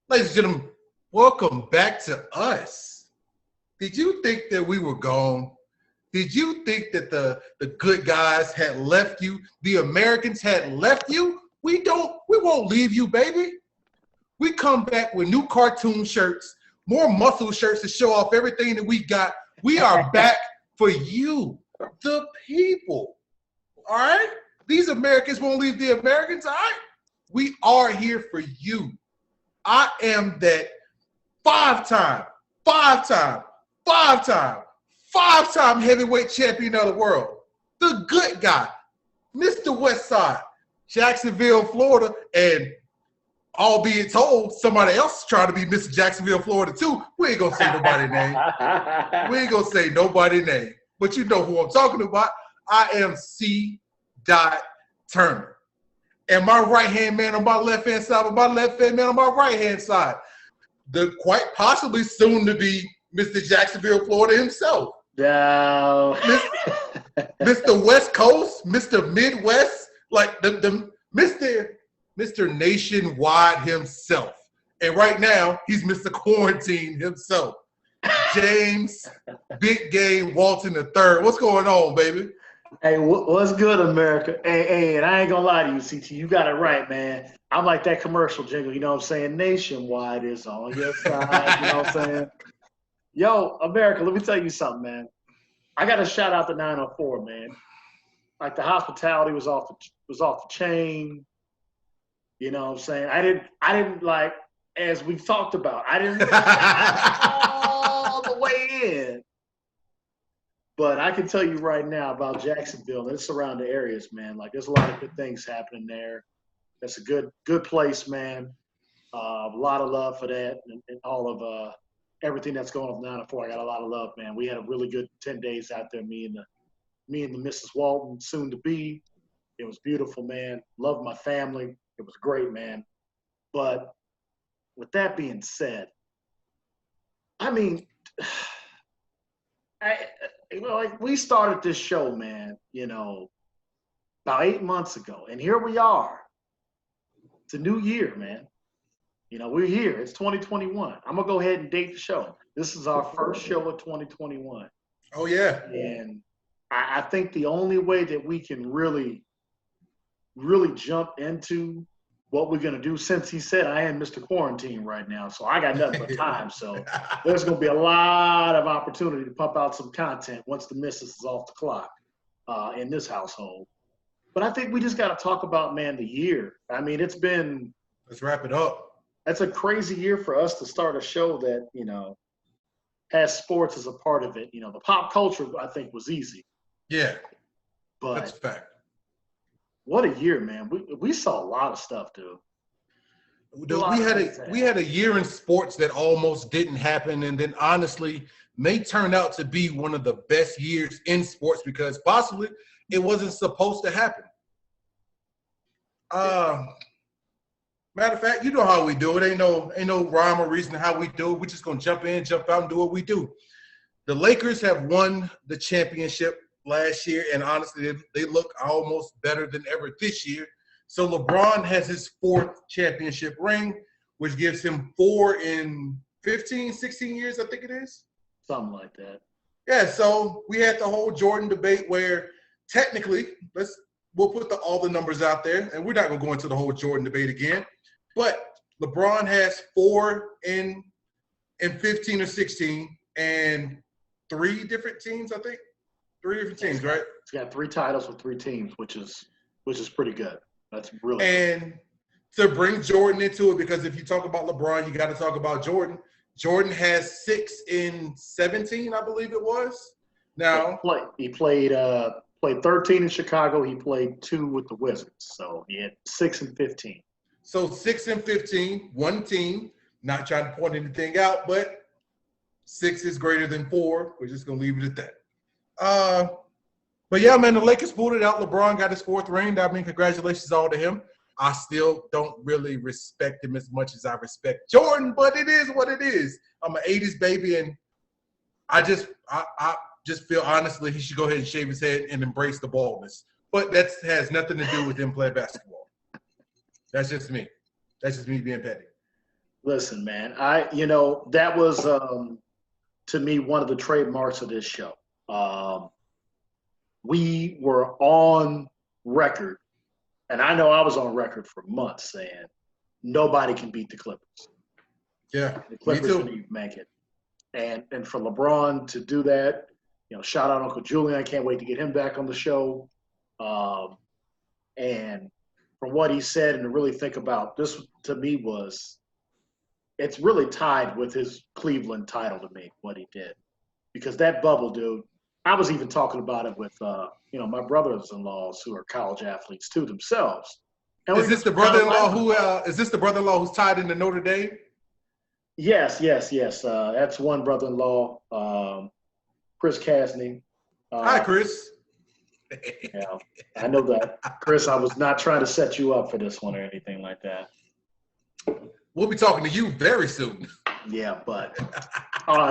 Ladies and gentlemen, welcome back to us. Did you think that we were gone? Did you think that the good guys had left you? The Americans had left you? We won't leave you, baby. We come back with new cartoon shirts, more muscle shirts to show off everything that we got. We are back for you, the people. All right? These Americans won't leave the Americans, all right? We are here for you. I am that five-time heavyweight champion of the world. The good guy, Mr. Westside, Jacksonville, Florida, and albeit told, somebody else trying to be Mr. Jacksonville, Florida too. We ain't gonna say nobody's name. But you know who I'm talking about. I am C. Turner. And my right-hand man on my left-hand side, but my left-hand man on my right-hand side, the quite possibly soon-to-be Mr. Jacksonville, Florida himself. No. Mr. West Coast, Mr. Midwest, like the Mr. Nationwide himself. And right now, he's Mr. Quarantine himself. James Big Game Walton III. What's going on, baby? Hey, what's good, America? Hey, and I ain't gonna lie to you, CT. You got it right, man. I'm like that commercial jingle, you know what I'm saying? Nationwide is on your side, you know what I'm saying? Yo, America, let me tell you something, man. I got to shout out the 904, man. Like the hospitality was off the chain. You know what I'm saying? I didn't like, as we've talked about, I didn't all the way in. But I can tell you right now about Jacksonville and its surrounding areas, man. Like, there's a lot of good things happening there. That's a good place, man. A lot of love for that and all of everything that's going on with 904. I got a lot of love, man. We had a really good 10 days out there, me and the Mrs. Walton, soon to be. It was beautiful, man. Loved my family. It was great, man. But with that being said, I mean, like we started this show, man, about 8 months ago. And here we are. It's a new year, man. We're here. It's 2021. I'm going to go ahead and date the show. This is our first show of 2021. Oh, yeah. And I think the only way that we can really jump into what we're going to do, since he said I am Mr. Quarantine right now, so I got nothing but time. So there's going to be a lot of opportunity to pump out some content once the missus is off the clock in this household. But I think we just got to talk about, man, the year. I mean, let's wrap it up. That's a crazy year for us to start a show that, has sports as a part of it. The pop culture, I think, was easy. Yeah, but that's a fact. What a year, man. We saw a lot of stuff, dude. We had a year in sports that almost didn't happen, and then honestly may turn out to be one of the best years in sports because possibly it wasn't supposed to happen. Matter of fact, you know how we do it. Ain't no rhyme or reason how we do it. We're just gonna jump in, jump out, and do what we do. The Lakers have won the championship last year, and honestly, they look almost better than ever this year. So LeBron has his 4th championship ring, which gives him 4 in 15, 16 years, I think it is. Something like that. Yeah, so we had the whole Jordan debate where technically, we'll put all the numbers out there, and we're not going to go into the whole Jordan debate again, but LeBron has 4 in 15 or 16, and 3 different teams, I think. 3 different teams, right? He's got 3 titles with 3 teams, which is pretty good. That's really and good. To bring Jordan into it, because if you talk about LeBron, you got to talk about Jordan. Jordan has 6 in 17, I believe it was. Now he played 13 in Chicago. He played 2 with the Wizards, so he had 6 and 15. So 6 and 15, one team. Not trying to point anything out, but 6 is greater than 4. We're just gonna leave it at that. But yeah, man, the Lakers pulled it out. LeBron got his 4th ring. I mean, congratulations all to him. I still don't really respect him as much as I respect Jordan, but it is what it is. I'm an 80s baby, and I just feel honestly he should go ahead and shave his head and embrace the baldness. But that has nothing to do with him playing basketball. That's just me. That's just me being petty. Listen, man, that was to me one of the trademarks of this show. Um, we were on record, and I know I was on record for months saying nobody can beat the Clippers. Yeah, The me Clippers going too. to make it, and for LeBron to do that, shout out Uncle Julian. I can't wait to get him back on the show. Um, and from what he said, and to really think about this, to me it's really tied with his Cleveland title to me. What he did, because that bubble, dude. I was even talking about it with my brothers-in-laws who are college athletes too themselves, and we Is this just the kind of brother-in-law laughing who? about it. Is this the brother-in-law who's tied into Notre Dame? Yes, yes, yes. That's one brother-in-law, Chris Casney. Hi, Uh, Chris. yeah, I know that, Chris. I was not trying to set you up for this one or anything like that. We'll be talking to you very soon. Yeah, but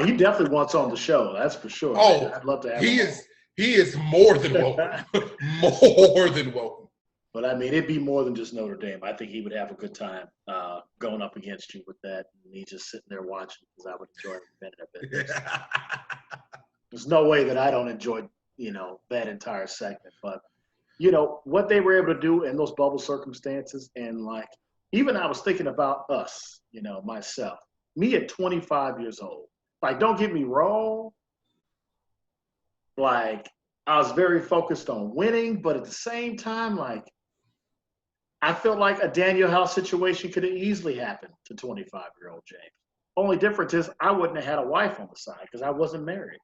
he definitely wants on the show. That's for sure. Man. Oh, I'd love to have he him is more than welcome. on. More than welcome. But I mean, it'd be more than just Notre Dame. I think he would have a good time going up against you with that. And me just sitting there watching because I would enjoy every minute of it. There's no way that I don't enjoy, that entire segment. But, what they were able to do in those bubble circumstances, and like, even I was thinking about us, myself, me at 25 years old. Like, don't get me wrong. Like, I was very focused on winning, but at the same time, like, I feel like a Daniel House situation could have easily happened to 25-year-old James. Only difference is I wouldn't have had a wife on the side because I wasn't married.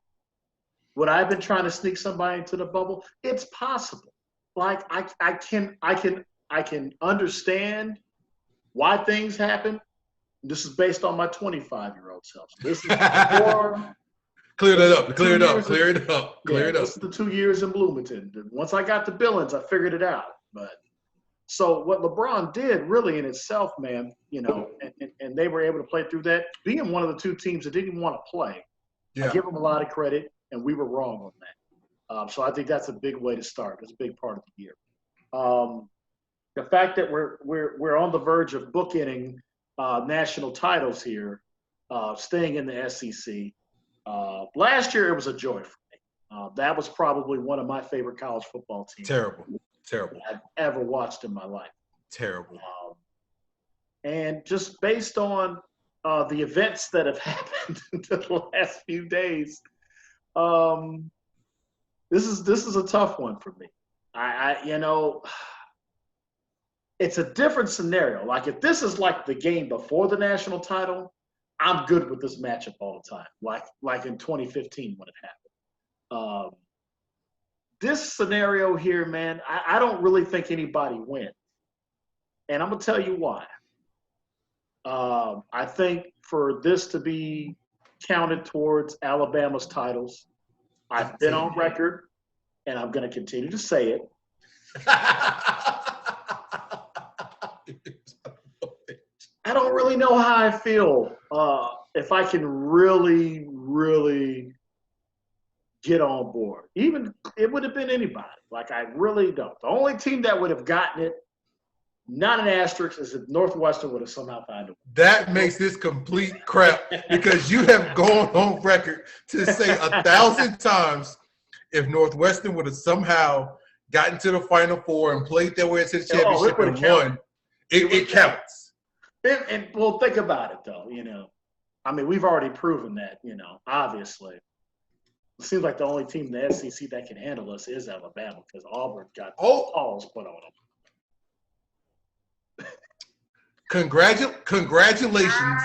Would I have been trying to sneak somebody into the bubble? It's possible. Like I can understand why things happen. This is based on my 25-year-old self. So this is before. Clear it up. Clear it up. Clear it up. Clear it up. This is the 2 years in Bloomington. Once I got to Billings, I figured it out. But so what LeBron did really in itself, man, and they were able to play through that, being one of the two teams that didn't want to play. Yeah. I give them a lot of credit, and we were wrong on that. So I think that's a big way to start. It's a big part of the year. The fact that we're on the verge of bookending national titles here, staying in the SEC. Last year it was a joy for me. That was probably one of my favorite college football teams. Terrible. I've ever watched in my life. Terrible. And just based on the events that have happened in the last few days, this is a tough one for me. It's a different scenario. Like if this is like the game before the national title, I'm good with this matchup all the time. Like in 2015 when it happened. This scenario here, man, I don't really think anybody wins. And I'm going to tell you why. I think for this to be counted towards Alabama's titles, I've been on record, and I'm going to continue to say it. I don't really know how I feel if I can really, really get on board. Even it would have been anybody. Like I really don't. The only team that would have gotten it, not an asterisk, is if Northwestern would have somehow found it. That makes this complete crap because you have gone on record to say 1,000 times if Northwestern would have somehow gotten to the Final Four and played their way into the championship and won, it counts. And well, think about it though. I mean, we've already proven that. Obviously. It seems like the only team in the SEC that can handle us is Alabama because Auburn got balls put on them. Congratulations.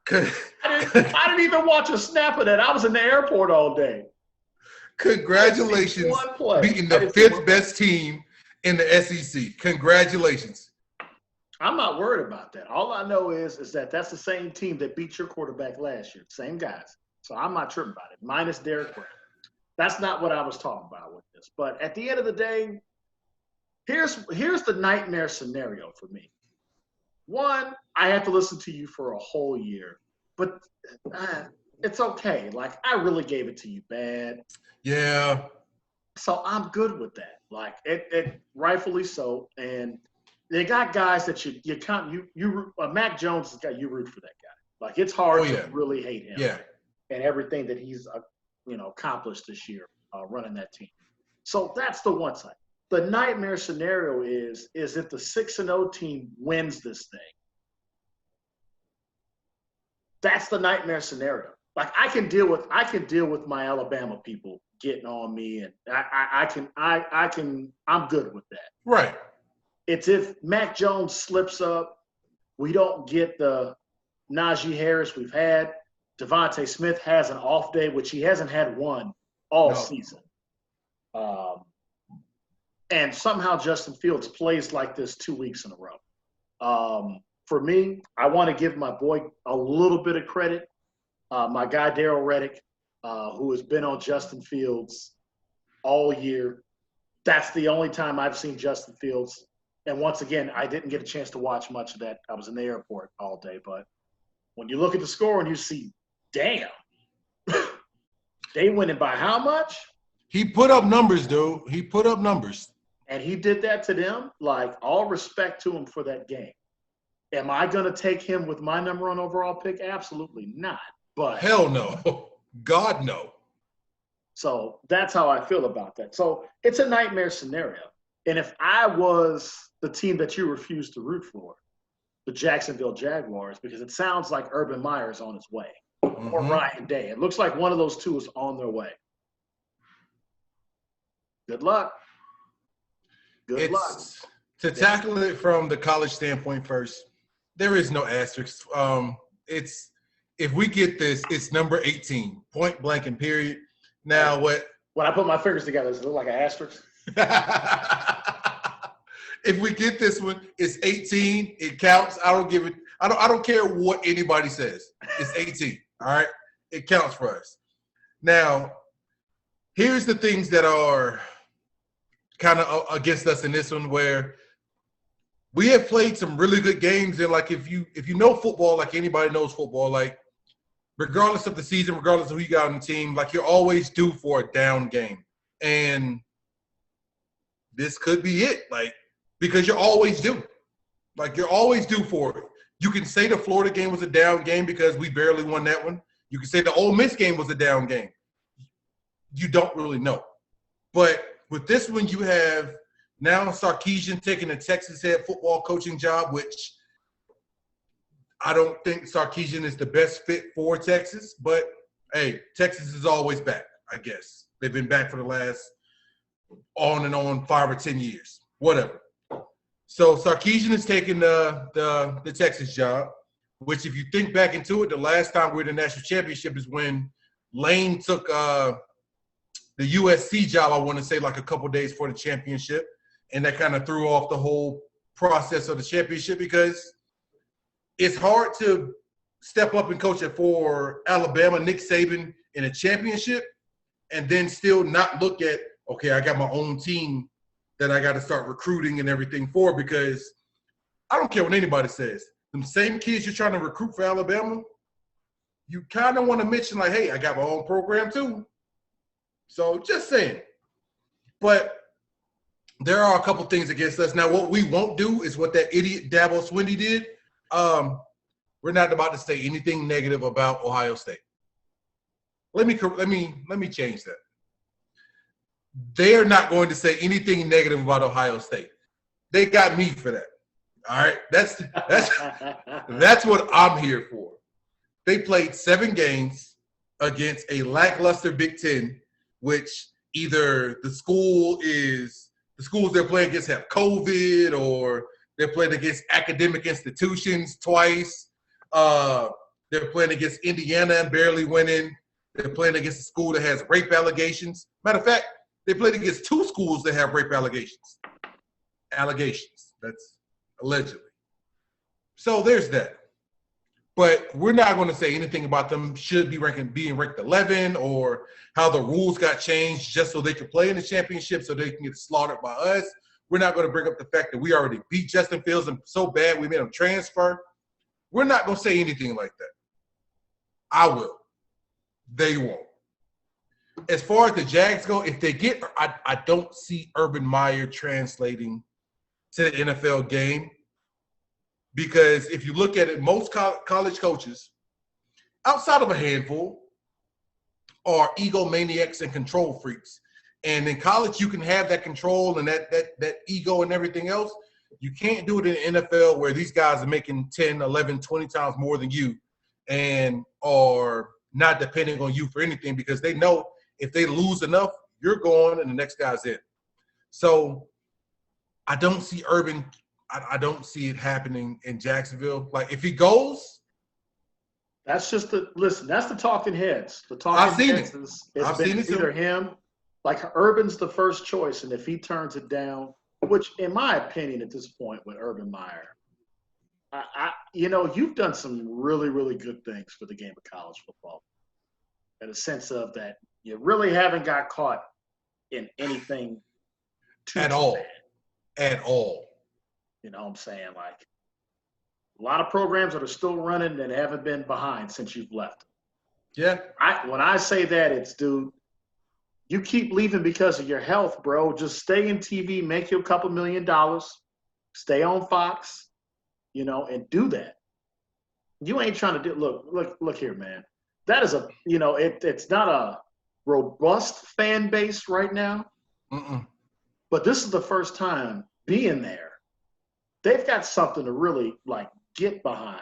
I didn't even watch a snap of that. I was in the airport all day. Congratulations beating the fifth best team in the SEC. Congratulations. I'm not worried about that. All I know is that that's the same team that beat your quarterback last year. Same guys. So I'm not tripping about it, minus Derek Brown. That's not what I was talking about with this. But at the end of the day, here's the nightmare scenario for me. One, I have to listen to you for a whole year. But it's okay. Like, I really gave it to you bad. Yeah. So I'm good with that. Like, it rightfully so. And they got guys that Mac Jones has got you root for that guy. Like it's hard to really hate him. Yeah. And everything that he's accomplished this year running that team. So that's the one side. The nightmare scenario is if the 6-0 team wins this thing. That's the nightmare scenario. Like I can deal with my Alabama people getting on me, and I'm good with that. Right. It's if Mac Jones slips up, we don't get the Najee Harris we've had. Devontae Smith has an off day, which he hasn't had one all season. And somehow Justin Fields plays like this 2 weeks in a row. For me, I want to give my boy a little bit of credit. My guy, Darrell Reddick, who has been on Justin Fields all year. That's the only time I've seen Justin Fields. And once again, I didn't get a chance to watch much of that. I was in the airport all day. But when you look at the score and you see, damn, they winning by how much? He put up numbers, dude. He put up numbers. And he did that to them. Like, all respect to him for that game. Am I going to take him with my number one overall pick? Absolutely not. But hell no. God, no. So that's how I feel about that. So it's a nightmare scenario. And if I was the team that you refuse to root for, the Jacksonville Jaguars, because it sounds like Urban Meyer's on his way, or Ryan Day. It looks like one of those two is on their way. Good luck. Good luck. To tackle it from the college standpoint first, there is no asterisk. It's if we get this, it's number 18, point blank and period. Now what? When I put my fingers together, does it look like an asterisk? If we get this one, it's 18. It counts. I don't give it. I don't care what anybody says. It's 18. All right. It counts for us. Now, here's the things that are kind of against us in this one, where we have played some really good games. And like, if you know football, like anybody knows football, like regardless of the season, regardless of who you got on the team, like you're always due for a down game. And this could be it. Like, because you're always due. Like, you're always due for it. You can say the Florida game was a down game because we barely won that one. You can say the Ole Miss game was a down game. You don't really know. But with this one, you have now Sarkisian taking a Texas head football coaching job, which I don't think Sarkisian is the best fit for Texas. But, hey, Texas is always back, I guess. They've been back for the last on and on 5 or 10 years, whatever. So Sarkisian is taking the Texas job, which if you think back into it, the last time we were in the national championship is when Lane took the USC job, I want to say, like a couple days for the championship. And that kind of threw off the whole process of the championship because it's hard to step up and coach it for Alabama, Nick Saban, in a championship and then still not look at, okay, I got my own team that I got to start recruiting and everything for, because I don't care what anybody says. Them same kids you're trying to recruit for Alabama, you kind of want to mention like, hey, I got my own program too. So just saying. But there are a couple things against us. Now, what we won't do is what that idiot Dabo Swinney did. We're not about to say anything negative about Ohio State. Let me change that. They're not going to say anything negative about Ohio State. They got me for that. All right, that's what I'm here for. They played 7 games against a lackluster Big Ten, which either the schools they're playing against have COVID, or they're playing against academic institutions twice. They're playing against Indiana and barely winning. They're playing against a school that has rape allegations. Matter of fact, they played against 2 schools that have rape allegations. That's allegedly. So there's that. But we're not going to say anything about them should be being ranked 11 or how the rules got changed just so they can play in the championship so they can get slaughtered by us. We're not going to bring up the fact that we already beat Justin Fields and so bad we made him transfer. We're not going to say anything like that. I will. They won't. As far as the Jags go, if they get – I don't see Urban Meyer translating to the NFL game. Because if you look at it, most college coaches, outside of a handful, are egomaniacs and control freaks. And in college, you can have that control and that ego and everything else. You can't do it in the NFL where these guys are making 10, 11, 20 times more than you and are not depending on you for anything because they know if they lose enough, you're gone and the next guy's in. So I don't see Urban – I don't see it happening in Jacksonville. Like, if he goes – that's just that's the talking heads. The talking heads I've seen it either him, like Urban's the first choice, and if he turns it down, which in my opinion at this point with Urban Meyer, you've done some really, really good things for the game of college football in a sense of that you really haven't got caught in anything at all. At all. You know what I'm saying? Like, a lot of programs that are still running and haven't been behind since you've left. Yeah. When I say that, it's, dude, you keep leaving because of your health, bro. Just stay in TV, make you a couple $1 million, stay on Fox, and do that. You ain't trying to do – look here, man. That is it's not a robust fan base right now. But this is the first time being there. They've got something to really, like, get behind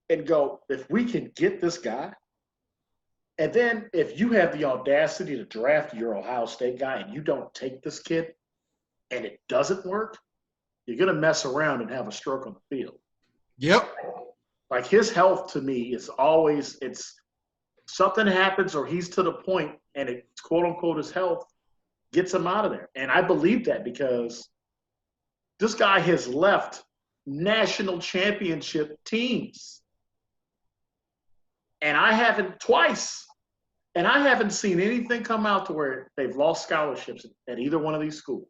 and go, if we can get this guy, and then if you have the audacity to draft your Ohio State guy and you don't take this kid and it doesn't work, you're going to mess around and have a stroke on the field. Yep. Like, his health to me is always, it's something happens or he's to the point and it's quote unquote his health gets him out of there. And I believe that because this guy has left national championship teams. And I haven't seen anything come out to where they've lost scholarships at either one of these schools.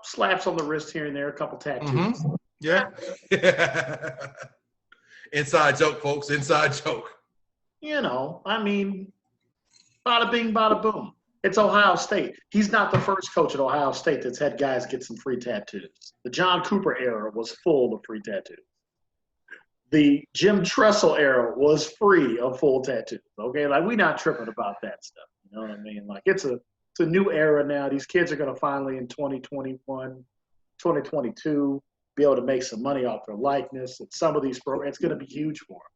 Slaps on the wrist here and there, a couple tattoos. Mm-hmm. Yeah. Inside joke, folks. Inside joke. I mean, bada bing, bada boom. It's Ohio State. He's not the first coach at Ohio State that's had guys get some free tattoos. The John Cooper era was full of free tattoos. The Jim Tressel era was free of full tattoos. Okay, like, we're not tripping about that stuff. You know what I mean? Like, it's a new era now. These kids are going to finally in 2021, 2022 be able to make some money off their likeness. And some of these programs, it's going to be huge for them.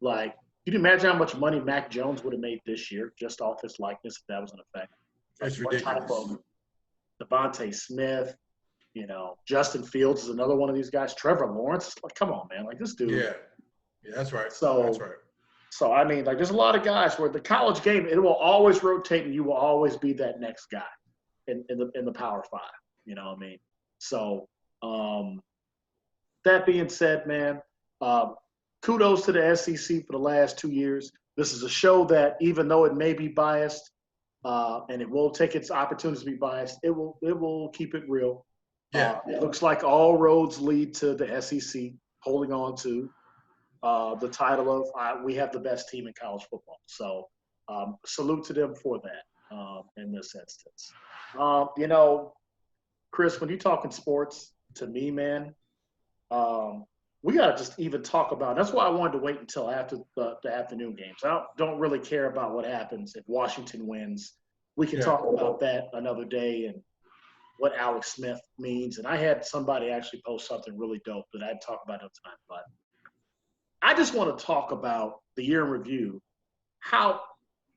Like, can you imagine how much money Mac Jones would have made this year just off his likeness if that was in effect? That's ridiculous. What type of Devontae Smith, Justin Fields is another one of these guys. Trevor Lawrence, like, come on, man, like, this dude. Yeah, that's right. That's right. So I mean, like, there's a lot of guys where the college game, it will always rotate, and you will always be that next guy in the Power Five. You know what I mean? So that being said, man. Kudos to the SEC for the last 2 years. This is a show that, even though it may be biased, and it will take its opportunities to be biased, it will keep it real. Yeah. It looks like all roads lead to the SEC holding on to the title of we have the best team in college football. So salute to them for that in this instance. Chris, when you're talking sports, to me, man, we got to just even talk about – that's why I wanted to wait until after the afternoon games. I don't really care about what happens if Washington wins. We can talk about that another day and what Alex Smith means. And I had somebody actually post something really dope that I'd talk about another time. But I just want to talk about the year in review, how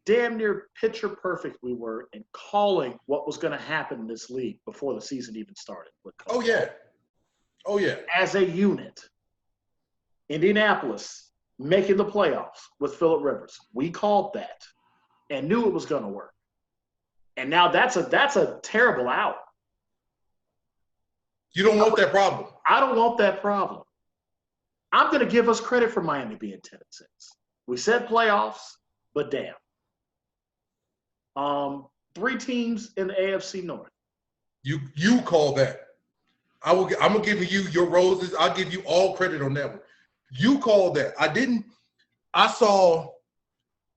damn near picture perfect we were in calling what was going to happen in this league before the season even started. Oh, yeah. As a unit. Indianapolis making the playoffs with Phillip Rivers. We called that and knew it was going to work. And now that's a terrible out. You don't want that problem. I don't want that problem. I'm going to give us credit for Miami being 10-6. We said playoffs, but damn. 3 teams in the AFC North. You call that. I'm gonna give you your roses. I'll give you all credit on that one. You called that. I saw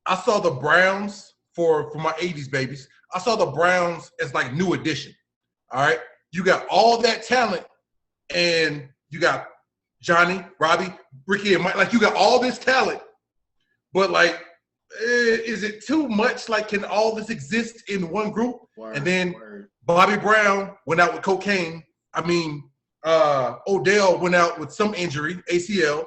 the Browns for my 80s babies. I saw the Browns as like new edition. All right. you got all that talent, and you got Johnny, Robbie, Ricky, and Mike. Like, you got all this talent, but like, is it too much? Like, can all this exist in one group? And then Bobby Brown went out with cocaine. I mean, Odell went out with some injury, ACL.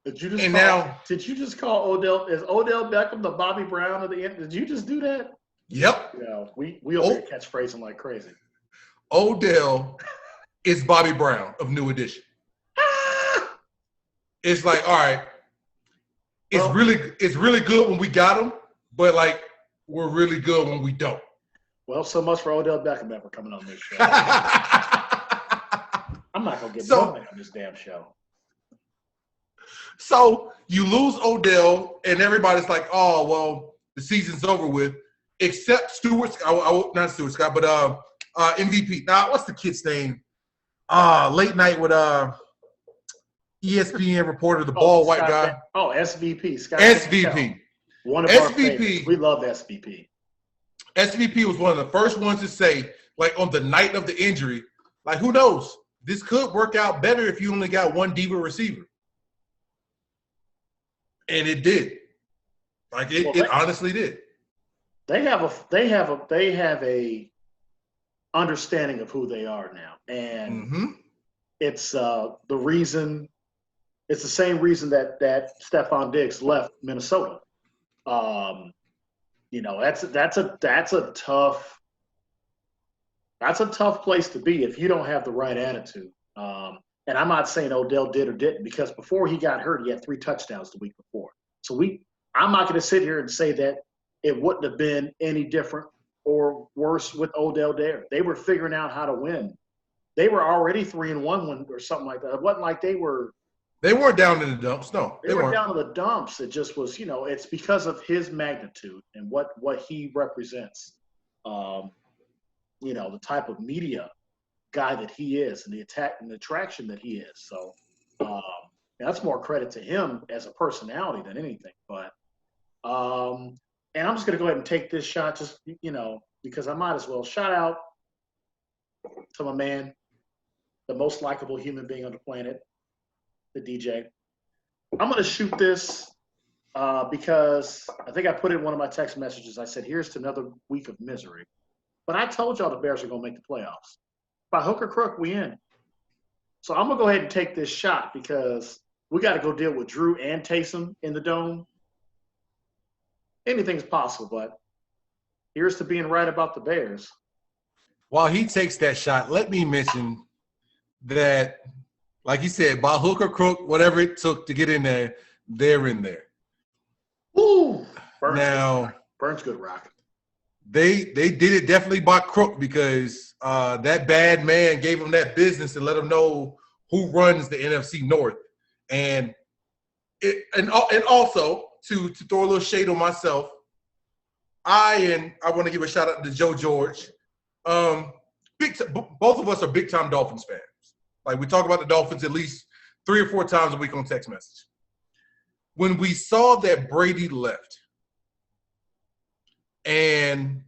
Did you just call Odell? Is Odell Beckham the Bobby Brown of the end? Did you just do that? Yep. Yeah, we over here catchphrasing like crazy. Odell is Bobby Brown of New Edition. It's like, all right, it's really good when we got him, but like, we're really good when we don't. Well, so much for Odell Beckham ever coming on this show. I'm not gonna get nothing on this damn show. So you lose Odell, and everybody's like, "Oh, well, the season's over with," except Stuart. Not Stuart Scott, but MVP. Now, what's the kid's name? Late night with ESPN reporter, the bald white guy. SVP. Scott SVP. One of our favorites. We love SVP. SVP was one of the first ones to say, like, on the night of the injury, like, who knows? This could work out better if you only got one diva receiver. And it did. Like, it honestly did. They have a understanding of who they are now. And it's the reason. It's the same reason that Stephon Diggs left Minnesota. That's a tough place to be if you don't have the right attitude. And I'm not saying Odell did or didn't, because before he got hurt, he had 3 touchdowns the week before. So I'm not going to sit here and say that it wouldn't have been any different or worse with Odell there. They were figuring out how to win. They were already 3-1 or something like that. It wasn't like they were. They weren't down in the dumps. No, they weren't down in the dumps. It just was, it's because of his magnitude and what he represents. The type of media guy that he is, and the attraction that he is. So that's more credit to him as a personality than anything. But and I'm just going to go ahead and take this shot, just because I might as well. Shout out to my man, the most likable human being on the planet, the DJ. I'm going to shoot this because I think I put in one of my text messages. I said, here's to another week of misery. But I told y'all the Bears are going to make the playoffs. By hook or crook, we in. So I'm going to go ahead and take this shot because we got to go deal with Drew and Taysom in the Dome. Anything's possible, but here's to being right about the Bears. While he takes that shot, let me mention that, like you said, by hook or crook, whatever it took to get in there, they're in there. Ooh, Burns good rock. They did it definitely by crook because that bad man gave them that business and let them know who runs the NFC North. And also to throw a little shade on myself, I want to give a shout out to Joe George. Both of us are big time Dolphins fans. Like, we talk about the Dolphins at least 3 or 4 times a week on text message. When we saw that Brady left and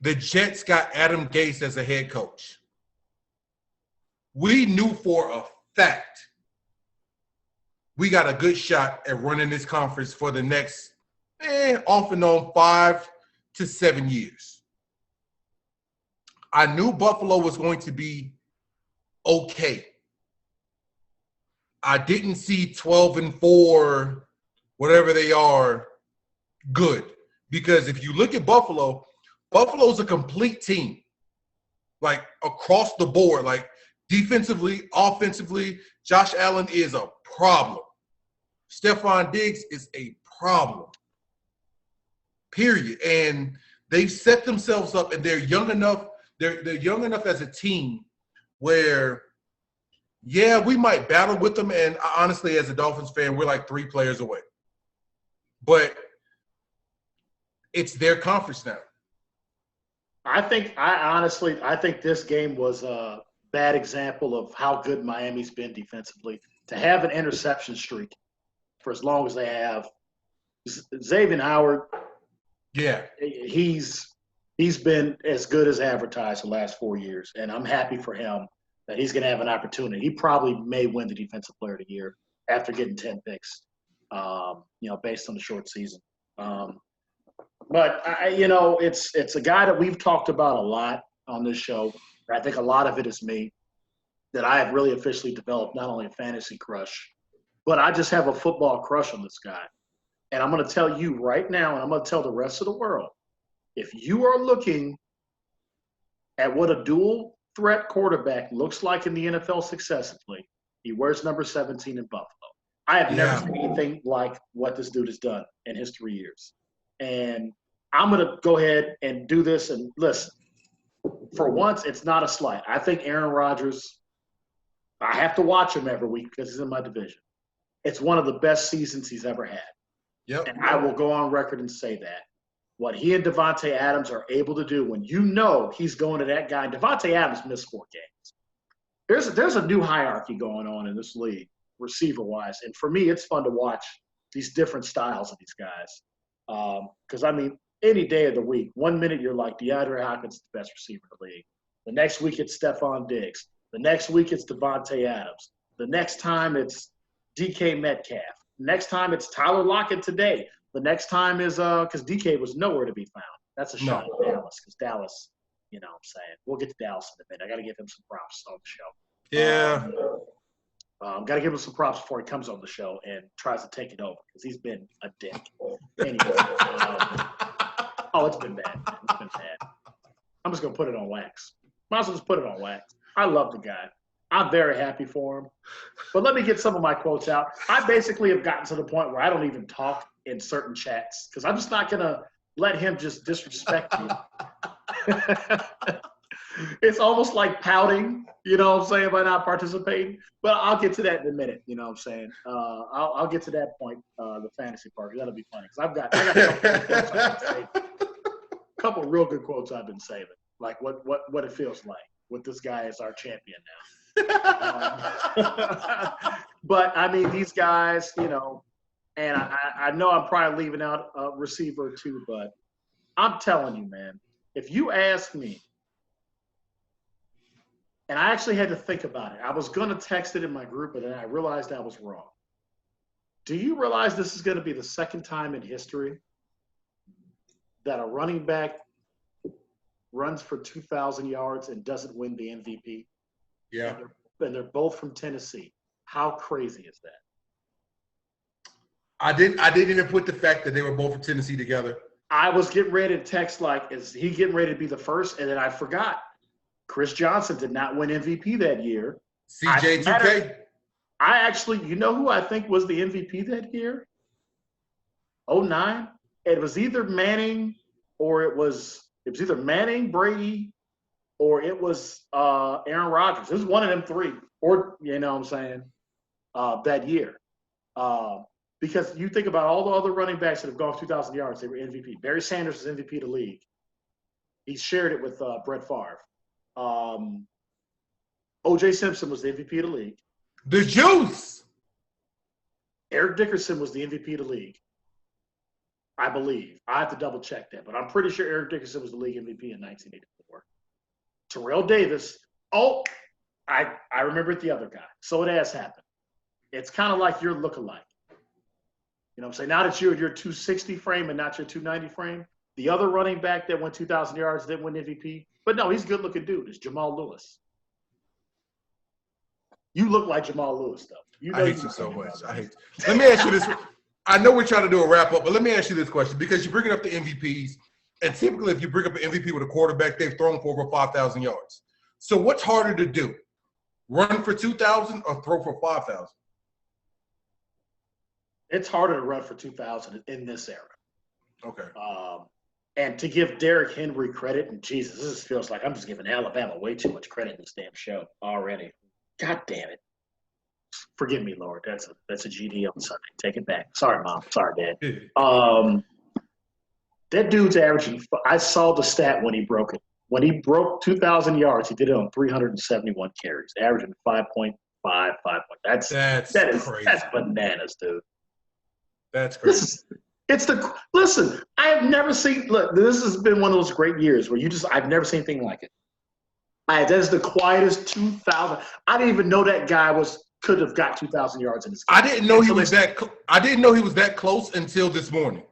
the Jets got Adam Gase as a head coach, we knew for a fact we got a good shot at running this conference for the next, off and on 5 to 7 years. I knew Buffalo was going to be okay. I didn't see 12-4, whatever they are, good. Because if you look at Buffalo's a complete team. Like, across the board. Like, defensively, offensively, Josh Allen is a problem. Stephon Diggs is a problem. Period. And they've set themselves up, and they're young enough. They're young enough as a team where, yeah, we might battle with them. And honestly, as a Dolphins fan, we're like 3 players away. But it's their conference now. I think this game was a bad example of how good Miami's been defensively. To have an interception streak for as long as they have. Xavier Howard, yeah, he's he's been as good as advertised the last 4 years, and I'm happy for him that he's going to have an opportunity. He probably may win the Defensive Player of the Year after getting 10 picks, based on the short season. But it's a guy that we've talked about a lot on this show. I think a lot of it is me, that I have really officially developed not only a fantasy crush, but I just have a football crush on this guy. And I'm going to tell you right now, and I'm going to tell the rest of the world, if you are looking at what a dual threat quarterback looks like in the NFL successfully, he wears number 17 in Buffalo. I have never seen anything like what this dude has done in his 3 years. And I'm going to go ahead and do this. And listen, for once, it's not a slight. I think Aaron Rodgers, I have to watch him every week because he's in my division. It's one of the best seasons he's ever had. Yep. And I will go on record and say that. What he and Devontae Adams are able to do when you know he's going to that guy. Devontae Adams missed 4 games. There's a new hierarchy going on in this league, receiver-wise. And for me, it's fun to watch these different styles of these guys. Because, any day of the week, 1 minute you're like DeAndre Hopkins is the best receiver in the league. The next week it's Stephon Diggs. The next week it's Devontae Adams. The next time it's DK Metcalf. Next time it's Tyler Lockett today. The next time is because DK was nowhere to be found. That's a shot at Dallas because Dallas, I'm saying. We'll get to Dallas in a minute. I got to give him some props on the show. Yeah. Got to give him some props before he comes on the show and tries to take it over because he's been a dick. Anyway, it's been bad. Man. It's been bad. I'm just going to put it on wax. Might as well just put it on wax. I love the guy. I'm very happy for him. But let me get some of my quotes out. I basically have gotten to the point where I don't even talk in certain chats because I'm just not going to let him just disrespect me. It's almost like pouting, by not participating. But I'll get to that in a minute, I'll get to that point, the fantasy part. That'll be funny because I got a couple of real good quotes I've been saving, like what it feels like with this guy as our champion now. But these guys, and I know I'm probably leaving out a receiver too, but I'm telling you, man, if you ask me, and I actually had to think about it. I was going to text it in my group, but then I realized I was wrong. Do you realize this is going to be the second time in history that a running back runs for 2,000 yards and doesn't win the MVP? Yeah. And they're both from Tennessee. How crazy is that? I didn't even put the fact that they were both from Tennessee together. I was getting ready to text is he getting ready to be the first? And then I forgot. Chris Johnson did not win MVP that year. CJ2K. I actually, who I think was the MVP that year? 2009. It was either Manning or it was either Manning, Brady, or it was Aaron Rodgers. It was one of them three. Or, that year. Because you think about all the other running backs that have gone 2,000 yards, they were MVP. Barry Sanders was MVP of the league. He shared it with Brett Favre. O.J. Simpson was the MVP of the league. The juice. Eric Dickerson was the MVP of the league. I believe. I have to double check that, but I'm pretty sure Eric Dickerson was the league MVP in 1984. Terrell Davis. Oh, I remember the other guy. So it has happened. It's kind of like your lookalike. I'm saying? Now that you're your 260 frame and not your 290 frame, the other running back that went 2,000 yards didn't win MVP. But no, he's a good-looking dude. It's Jamal Lewis. You look like Jamal Lewis, though. I hate you so much. I hate you. Let me ask you this. I know we're trying to do a wrap-up, but let me ask you this question because you're bringing up the MVPs, and typically if you bring up an MVP with a quarterback, they've thrown for over 5,000 yards. So what's harder to do, run for 2,000 or throw for 5,000? It's harder to run for 2,000 in this era. Okay. And to give Derrick Henry credit, and Jesus, this feels like I'm just giving Alabama way too much credit in this damn show already. God damn it. Forgive me, Lord. That's a GD on Sunday. Take it back. Sorry, Mom. Sorry, Dad. That dude's averaging – I saw the stat when he broke it. When he broke 2,000 yards, he did it on 371 carries, averaging 5.5. That's crazy. That's bananas, dude. That's crazy. Listen, I have never seen, look, this has been one of those great years where I've never seen anything like it. That is the quietest 2,000. I didn't even know that guy could have got 2,000 yards in this game. I didn't know he was that close until this morning.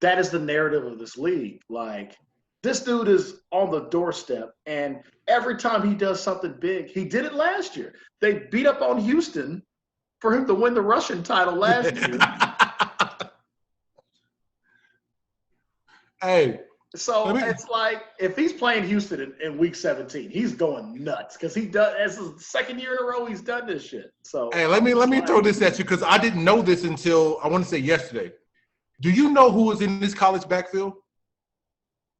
That is the narrative of this league. Like, this dude is on the doorstep, and every time he does something big, he did it last year. They beat up on Houston for him to win the rushing title last year. Hey. So it's like, if he's playing Houston in week 17, he's going nuts because it's his second year in a row he's done this shit. So hey, let me throw this at you because I didn't know this until I want to say yesterday. Do you know who was in this college backfield?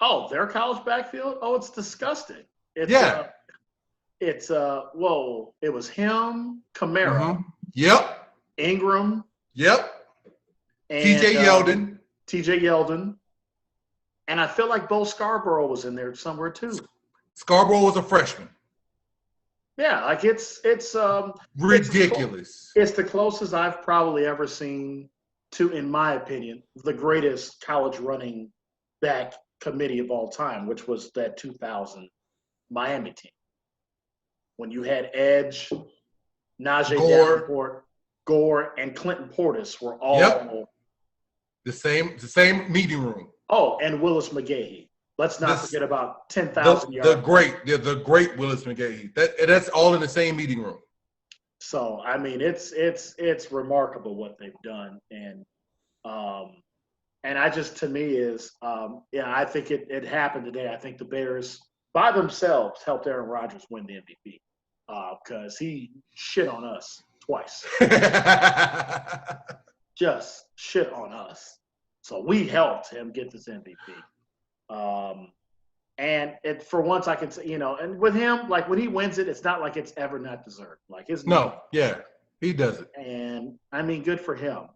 Oh, their college backfield? Oh, it's disgusting. It was him, Kamara. Mm-hmm. Yep. Ingram. Yep. And, TJ Yeldon. And I feel like Bo Scarborough was in there somewhere too. Scarborough was a freshman. Yeah, like it's ridiculous. It's the closest I've probably ever seen to, in my opinion, the greatest college running back committee of all time, which was that 2000 Miami team. When you had Edge, Najee Davenport, Gore, and Clinton Portis were all the same meeting room. Oh, and Willis McGahee. Let's not forget about 10,000 yards. The great Willis McGahee. That's all in the same meeting room. So I mean, it's remarkable what they've done, and I just, to me, is I think it happened today. I think the Bears by themselves helped Aaron Rodgers win the MVP because he shit on us twice. Just shit on us. So we helped him get this MVP. And for once I can say, and with him, like when he wins it, it's not like it's ever not deserved. Like he does it. And I mean, good for him,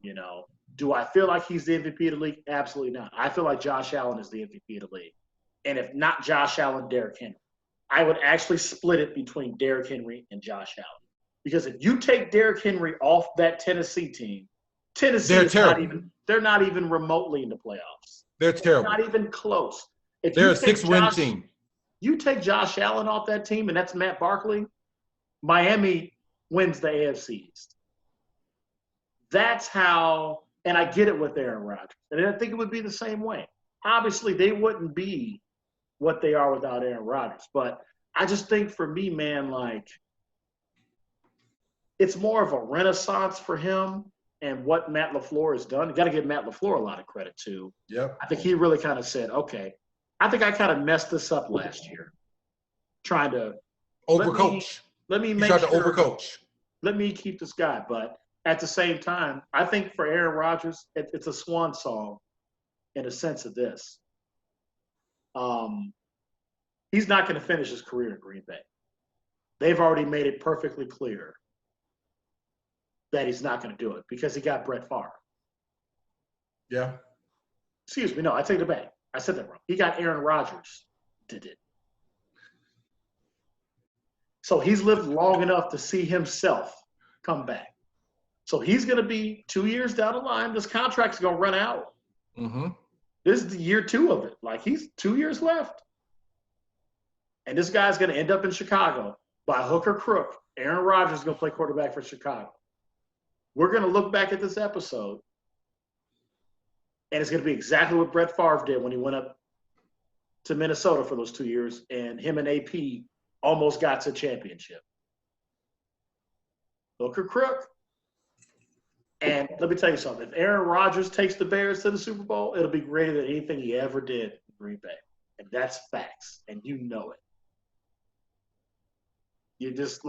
Do I feel like he's the MVP of the league? Absolutely not. I feel like Josh Allen is the MVP of the league. And if not Josh Allen, Derrick Henry. I would actually split it between Derrick Henry and Josh Allen. Because if you take Derrick Henry off that Tennessee team, they're not even remotely in the playoffs. They're terrible. Not even close. They're a 6-win team. You take Josh Allen off that team, and that's Matt Barkley, Miami wins the AFC East. That's how, and I get it with Aaron Rodgers. And I think it would be the same way. Obviously, they wouldn't be what they are without Aaron Rodgers. But I just think for me, man, like, it's more of a renaissance for him. And what Matt LaFleur has done, you got to give Matt LaFleur a lot of credit too. Yep. I think he really kind of said, okay, I think I kind of messed this up last year, trying to overcoach. Let me keep this guy. But at the same time, I think for Aaron Rodgers, it's a swan song in a sense of this. He's not going to finish his career in Green Bay. They've already made it perfectly clear that he's not going to do it because he got Brett Favre. Yeah. Excuse me. No, I take it back. I said that wrong. He got Aaron Rodgers did it. So he's lived long enough to see himself come back. So he's going to be 2 years down the line. This contract's going to run out. Mm-hmm. This is the year 2 of it. Like, he's 2 years left. And this guy's going to end up in Chicago by hook or crook. Aaron Rodgers is going to play quarterback for Chicago. We're going to look back at this episode, and it's going to be exactly what Brett Favre did when he went up to Minnesota for those 2 years, and him and AP almost got to a championship. Hook or crook. And let me tell you something. If Aaron Rodgers takes the Bears to the Super Bowl, it'll be greater than anything he ever did in Green Bay. And that's facts, and you know it. You just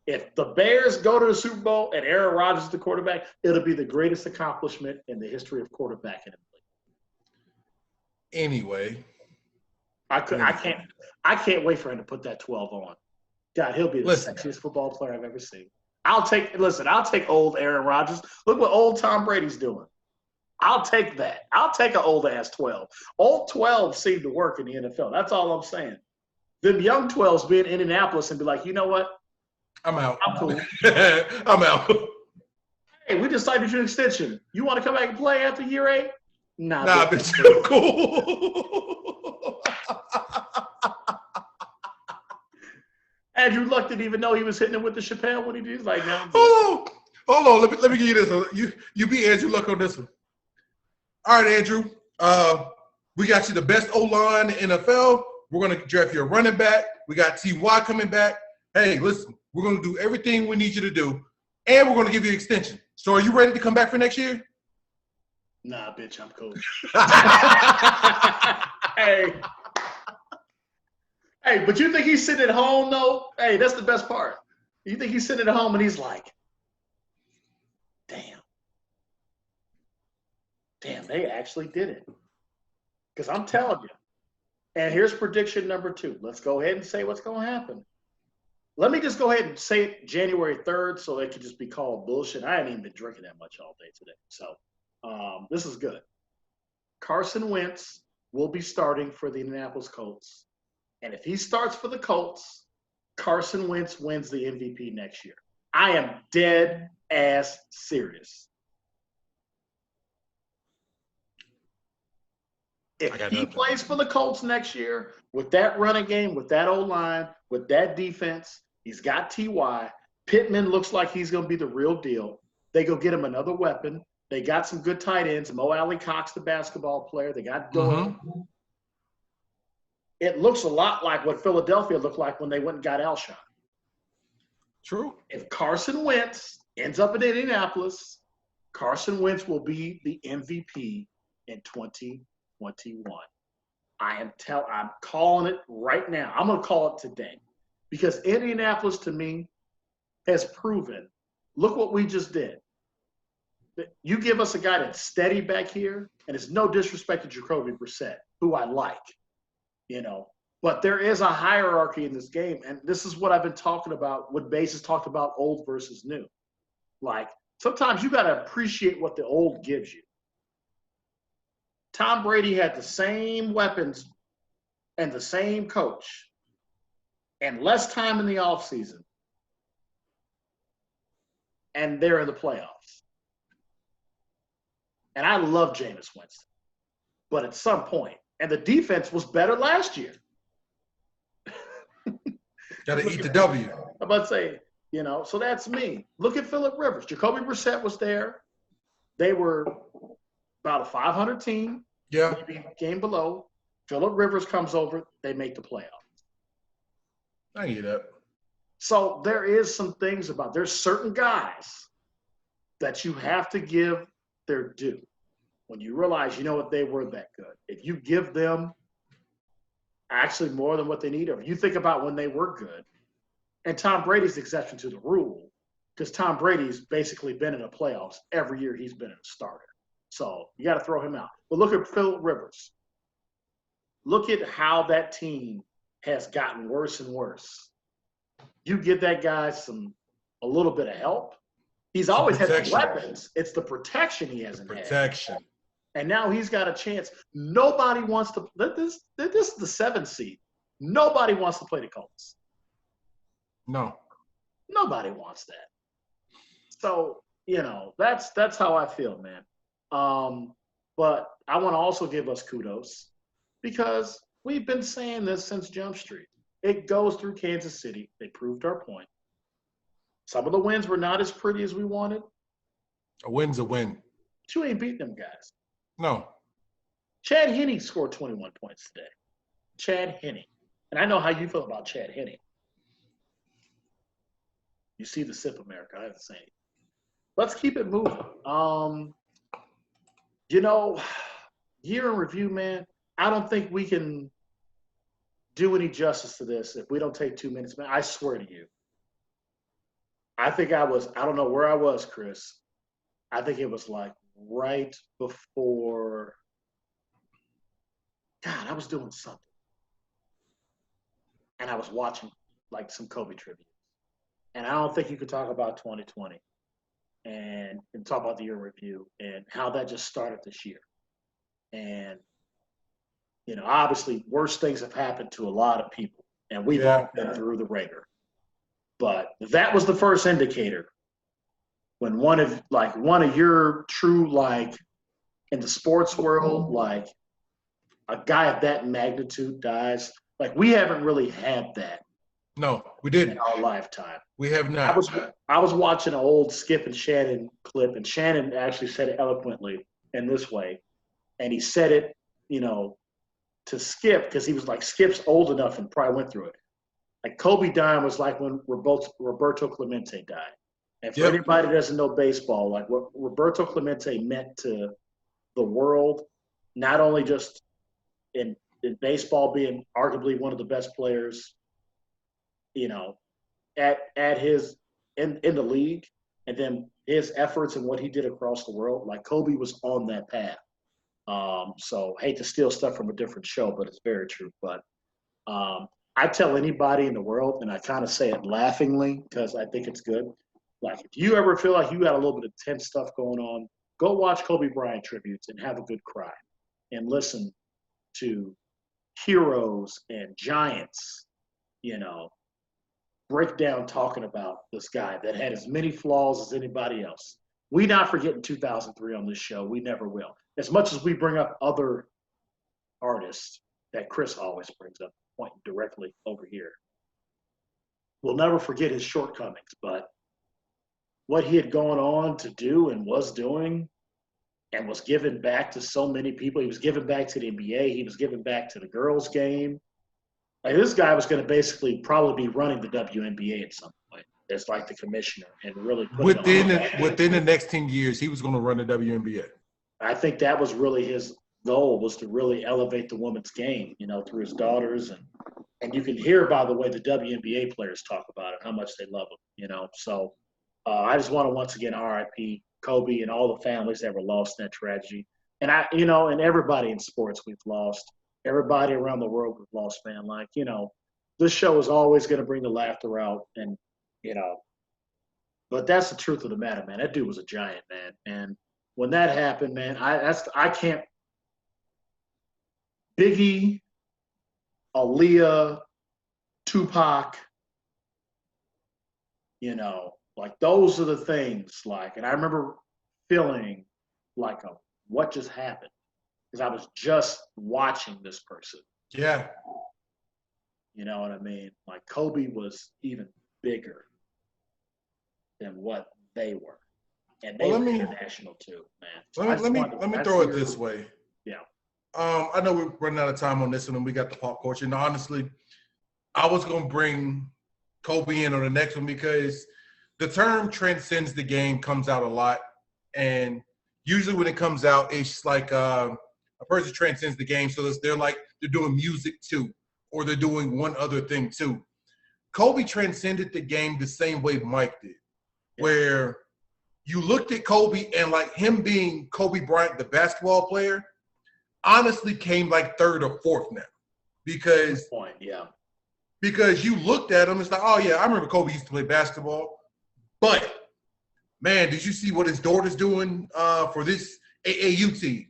if the Bears go to the Super Bowl and Aaron Rodgers is the quarterback, it'll be the greatest accomplishment in the history of quarterbacking in the league. Anyway. I can't wait for him to put that 12 on. God, he'll be the sexiest football player I've ever seen. I'll take old Aaron Rodgers. Look what old Tom Brady's doing. I'll take that. I'll take an old-ass 12. Old 12 seem to work in the NFL. That's all I'm saying. Them young 12s be in Indianapolis and be like, you know what? I'm out. I'm cool. I'm out. Hey, we just signed you an extension. You want to come back and play after year 8? Nah, bitch, you're cool. Andrew Luck didn't even know he was hitting it with the Chappelle when he did. He's like, no. Hold on. Let me give you this one. You beat Andrew Luck on this one. All right, Andrew. We got you the best O-line in the NFL. We're gonna draft you a running back. We got T.Y. coming back. Hey, listen, we're gonna do everything we need you to do, and we're gonna give you an extension. So, are you ready to come back for next year? Nah, bitch, I'm cool. Hey, but you think he's sitting at home though? Hey, that's the best part. You think he's sitting at home and he's like, damn, they actually did it. Because I'm telling you. And here's prediction number 2. Let's go ahead and say what's going to happen. Let me just go ahead and say it January 3rd so it could just be called bullshit. I haven't even been drinking that much all day today. So this is good. Carson Wentz will be starting for the Indianapolis Colts. And if he starts for the Colts, Carson Wentz wins the MVP next year. I am dead ass serious. If he plays for the Colts next year with that running game, with that O-line, with that defense, he's got T.Y. Pittman looks like he's going to be the real deal. They go get him another weapon. They got some good tight ends. Mo Alley Cox, the basketball player. They got Doyle. Mm-hmm. It looks a lot like what Philadelphia looked like when they went and got Alshon. True. If Carson Wentz ends up in Indianapolis, Carson Wentz will be the MVP in 2021. I'm calling it right now. I'm going to call it today because Indianapolis, to me, has proven. Look what we just did. You give us a guy that's steady back here, and it's no disrespect to Jacoby Brissett, who I like, but there is a hierarchy in this game, and this is what I've been talking about. What Bass has talked about, old versus new. Like sometimes you got to appreciate what the old gives you. Tom Brady had the same weapons and the same coach and less time in the offseason. And they're in the playoffs. And I love Jameis Winston. But at some point, and the defense was better last year. Got to eat the W. I'm about to say, so that's me. Look at Phillip Rivers. Jacoby Brissett was there. They were about a 500 team. Yeah. Maybe a game below. Phillip Rivers comes over. They make the playoffs. I get that. So there is some things there's certain guys that you have to give their due. When you realize, they were that good. If you give them actually more than what they need, or if you think about when they were good, and Tom Brady's the exception to the rule, because Tom Brady's basically been in the playoffs every year he's been a starter. So you got to throw him out. But look at Phillip Rivers. Look at how that team has gotten worse and worse. You give that guy a little bit of help. He's always had the weapons. It's the protection he hasn't had. And now he's got a chance. Nobody wants to – this is the 7th seed. Nobody wants to play the Colts. No. Nobody wants that. So, that's how I feel, man. But I want to also give us kudos because we've been saying this since Jump Street. It goes through Kansas City. They proved our point. Some of the wins were not as pretty as we wanted. A win's a win. But you ain't beat them guys. No. Chad Henne scored 21 points today. Chad Henne. And I know how you feel about Chad Henne. You see the sip, America. I have to say. Let's keep it moving. Year in review, man, I don't think we can do any justice to this if we don't take 2 minutes, man. I swear to you. I think I don't know where I was, Chris. I think it was like right before, God, I was doing something. And I was watching like some Kobe tribute. And I don't think you could talk about 2020 and talk about the year in review and how that just started this year. And, obviously worse things have happened to a lot of people. And we've all been through the ringer. But that was the first indicator when one of your true, like, in the sports world, like, a guy of that magnitude dies. Like, we haven't really had that No, we in didn't. our lifetime. We have I not. was watching an old Skip and Shannon clip, and Shannon actually said it eloquently in this way, and he said it, to Skip, because he was like, Skip's old enough and probably went through it. Like, Kobe dying was like when Roberto Clemente died. And for anybody that doesn't know baseball, like, what Roberto Clemente meant to the world, not only just in baseball being arguably one of the best players, at his in the league, and then his efforts and what he did across the world, like, Kobe was on that path. So hate to steal stuff from a different show, but it's very true. But I tell anybody in the world, and I kind of say it laughingly because I think it's good. Like, if you ever feel like you got a little bit of tense stuff going on, go watch Kobe Bryant tributes and have a good cry, and listen to heroes and giants, break down talking about this guy that had as many flaws as anybody else. We not forgetting 2003 on this show. We never will. As much as we bring up other artists that Chris always brings up, pointing directly over here, we'll never forget his shortcomings. But what he had gone on to do and was doing and was given back to so many people. He was given back to the NBA. He was given back to the girls' game. Like, this guy was going to basically probably be running the WNBA at some point as, like, the commissioner, and really within the next 10 years, he was going to run the WNBA. I think that was really his goal, was to really elevate the women's game, through his daughters. And you can hear, by the way, the WNBA players talk about it, how much they love him, So I just want to once again RIP Kobe and all the families that were lost in that tragedy. And and everybody in sports we've lost. Everybody around the world we've lost, man. Like, this show is always going to bring the laughter out, and, but that's the truth of the matter, man. That dude was a giant, man. And when that happened, man, I can't. Biggie, Aaliyah, Tupac, like, those are the things, like, and I remember feeling like, what just happened? Because I was just watching this person. Yeah. You know what I mean? Like, Kobe was even bigger than what they were. And they were international too, man. So let me throw it this way. Yeah. I know we're running out of time on this one, and we got the pop culture. And honestly, I was going to bring Kobe in on the next one because the term transcends the game comes out a lot. And usually when it comes out, it's like a person transcends the game. So they're doing music too, or they're doing one other thing too. Kobe transcended the game the same way Mike did, where you looked at Kobe and, like, him being Kobe Bryant, the basketball player, honestly came like third or fourth now. Because you looked at him, it's like, oh yeah, I remember Kobe used to play basketball. But man, did you see what his daughter's doing for this AAU team?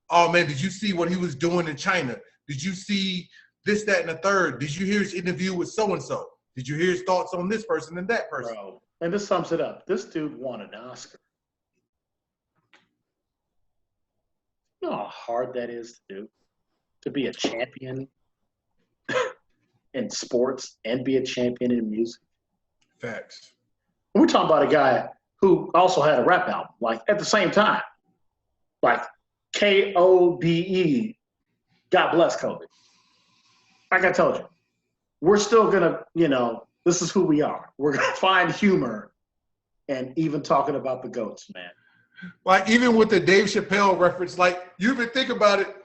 Oh man, did you see what he was doing in China? Did you see this, that, and the third? Did you hear his interview with so-and-so? Did you hear his thoughts on this person and that person? Bro, and this sums it up. This dude won an Oscar. You know how hard that is to do? To be a champion in sports and be a champion in music. Facts. We're talking about a guy who also had a rap album, like, at the same time. Like, KOBE, God bless Kobe. Like I told you, we're still going to, this is who we are. We're going to find humor and even talking about the GOATs, man. Like, even with the Dave Chappelle reference, like, you even think about it,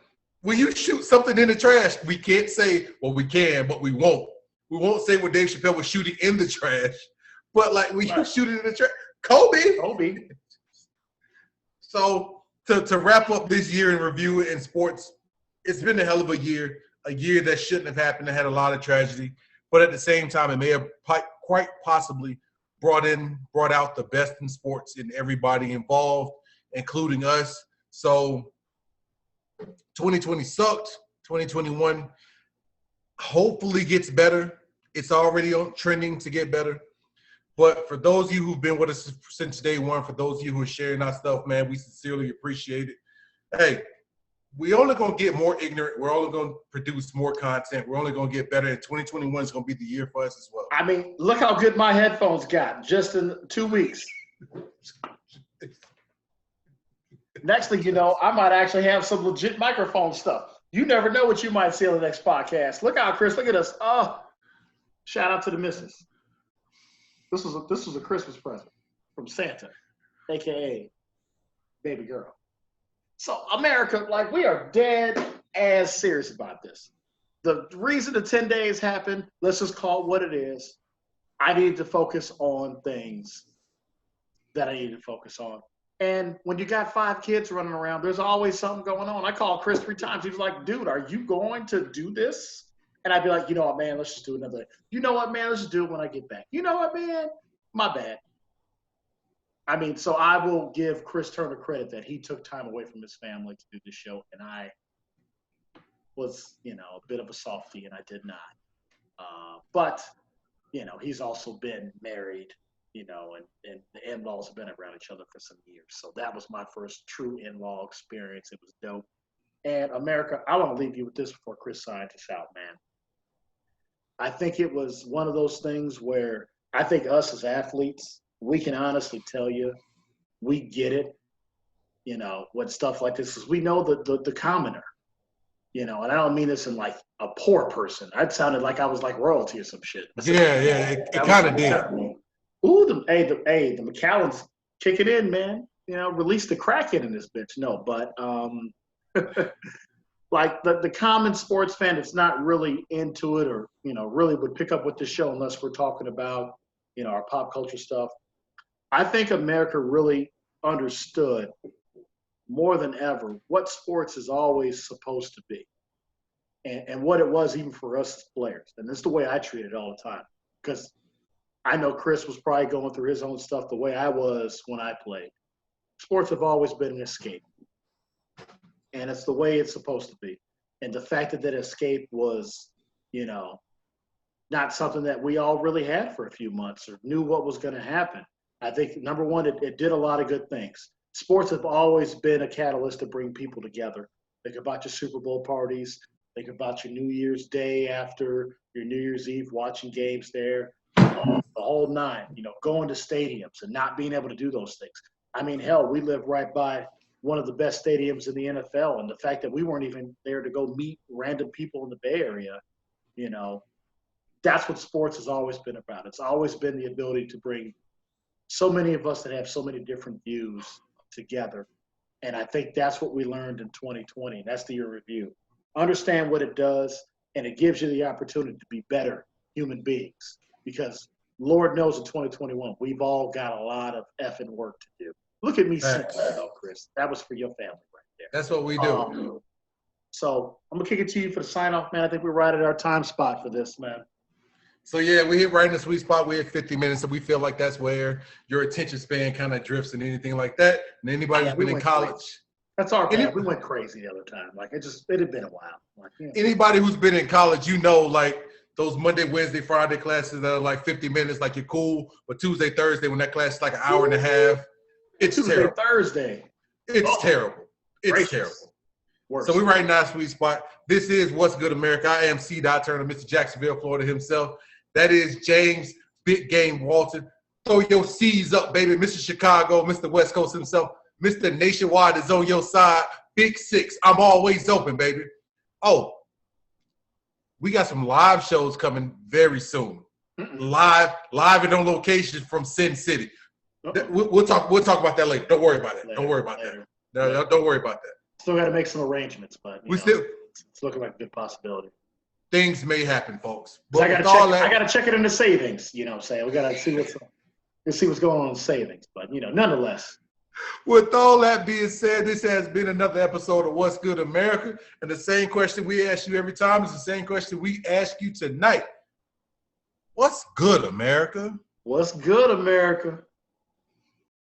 when you shoot something in the trash, we can't say, well, we can, but we won't. We won't say what Dave Chappelle was shooting in the trash. But, like, when you shoot it in the trash, Kobe. So, to wrap up this year in review in sports, it's been a hell of a year that shouldn't have happened. It had a lot of tragedy. But at the same time, it may have quite possibly brought out the best in sports in everybody involved, including us. So 2020 sucked. 2021 hopefully gets better. It's already trending to get better. But for those of you who've been with us since day one, for those of you who are sharing our stuff, man, we sincerely appreciate it. Hey, we only going to get more ignorant. We're only going to produce more content. We're only going to get better. And 2021 is going to be the year for us as well. I mean, look how good my headphones got just in 2 weeks. Next thing you know, I might actually have some legit microphone stuff. You never know what you might see on the next podcast. Look out, Chris. Look at us. Oh, shout out to the missus. This was a Christmas present from Santa, a.k.a. baby girl. So, America, like, we are dead as serious about this. The reason the 10 days happened, let's just call it what it is. I needed to focus on things that I needed to focus on. And when you got 5 kids running around, there's always something going on. I called Chris 3 times. He was like, dude, are you going to do this? And I'd be like, you know what, man, let's just do another. You know what, man, let's just do it when I get back. You know what, man, my bad. I mean, so I will give Chris Turner credit that he took time away from his family to do this show. And I was, a bit of a softie, and I did not. But, he's also been married, and the in-laws have been around each other for some years. So that was my first true in-law experience. It was dope. And America, I want to leave you with this before Chris signs us out, man. I think it was one of those things where I think us as athletes, we can honestly tell you, we get it, when stuff like this is. We know the commoner, and I don't mean this in like a poor person. I sounded like I was like royalty or some shit. Yeah, it kind of did. Ooh, the McAllen's kicking in, man. Release the Kraken in this bitch. No, but like the common sports fan that's not really into it or, really would pick up with the show unless we're talking about, our pop culture stuff. I think America really understood more than ever what sports is always supposed to be and what it was even for us as players. And this is the way I treat it all the time, because I know Chris was probably going through his own stuff the way I was when I played. Sports have always been an escape. And it's the way it's supposed to be. And the fact that escape was, not something that we all really had for a few months or knew what was going to happen. I think, number one, it did a lot of good things. Sports have always been a catalyst to bring people together. Think about your Super Bowl parties. Think about your New Year's Day after your New Year's Eve, watching games there. The whole nine, going to stadiums and not being able to do those things. I mean, hell, we live right by one of the best stadiums in the NFL, and the fact that we weren't even there to go meet random people in the Bay Area, that's what sports has always been about. It's always been the ability to bring so many of us that have so many different views together. And I think that's what we learned in 2020. That's the year review. Understand what it does, and it gives you the opportunity to be better human beings, because Lord knows in 2021, we've all got a lot of effing work to do. Look at me saying that, though, Chris. That was for your family right there. That's what we do. So I'm going to kick it to you for the sign-off, man. I think we're right at our time spot for this, man. So, yeah, we hit right in the sweet spot. We hit 50 minutes, so we feel like that's where your attention span kind of drifts and anything like that. And anybody who's been in college. Crazy. That's our bad. We went crazy the other time. Like, it had been a while. Like, Anybody who's been in college, like, those Monday, Wednesday, Friday classes that are like 50 minutes, like you're cool. But Tuesday, Thursday, when that class is like an hour and a half, it's Tuesday, terrible. Thursday. It's terrible. It's gracious. Terrible. Worse. So we're right now, sweet spot. This is What's Good America. I am C. Turner, Mr. Jacksonville, Florida himself. That is James Big Game Walton. Throw your C's up, baby. Mr. Chicago, Mr. West Coast himself. Mr. Nationwide is on your side. Big Six. I'm always open, baby. Oh, we got some live shows coming very soon. Live and on location from Sin City. We'll talk about that later. Don't worry about it. Don't worry about that. No, don't worry about that. Still got to make some arrangements, but it's looking like a good possibility. Things may happen, folks. But I got to check it into savings. You know what I'm saying? We got to see what's going on in savings. But nonetheless. With all that being said, this has been another episode of What's Good America. And the same question we ask you every time is the same question we ask you tonight. What's good, America? What's good, America?